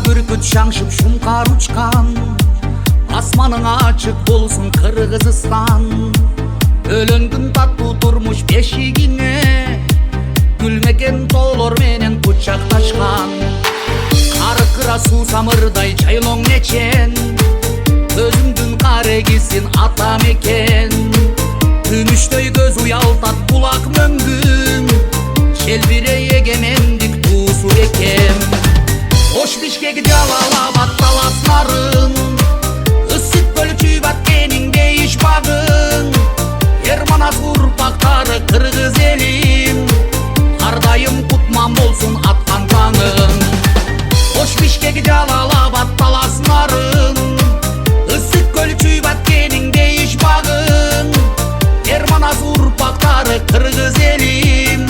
бүркүт шаңшып шумкар учкан, асманың ачык болсун Кыргызстан. Өлөңдүн таттуу турмуш бешигине гүлмекен тоолор менен кучакташкан. Карыкыра суу самырдай жайлоң мечен, өзүңдүн карегисин ата мекен. Күмүштөй көз уялтат булак мөңгүң, желбирей эгемендик туусу экем. Ош Бишкек Жалал-Абад талас нарын, ысык көл Чүйбат кенин дейиш багын. Эрманас урпактары кыргыз элим, ар дайым кутман болсун аткан таңың. Ош Бишкек Жалал-Абад талас нарын, ысык көл Чүйбат кенин дейиш багын. Эрманас урпактары кыргыз элим,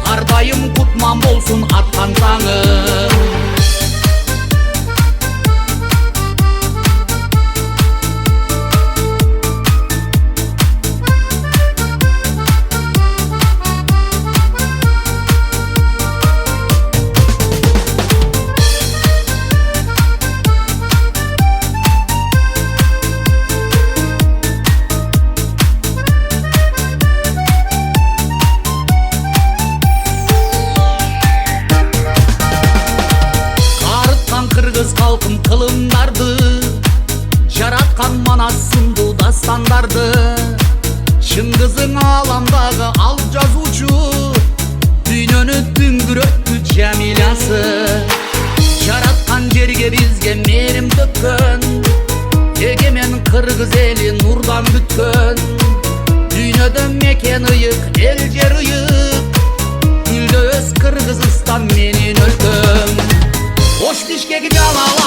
ар дайым кутман болсун аткан таңың. Кыргыз калкым кылымдарды, жараткан Манас сындуу дастандарды. Чыңгызың аламдагы ал жазуучу, дүйнөнү дүңгүрөттү Жамилясы. Жараткан жерге бизге мээрим төккөн, эгемен кыргыз эли нурдан бүткөн. Дүйнөдө мекен ыйык, эл жер ыйык, гүлдөбөс Кыргызстан менин өлкөм. Ош Бишкек Жалал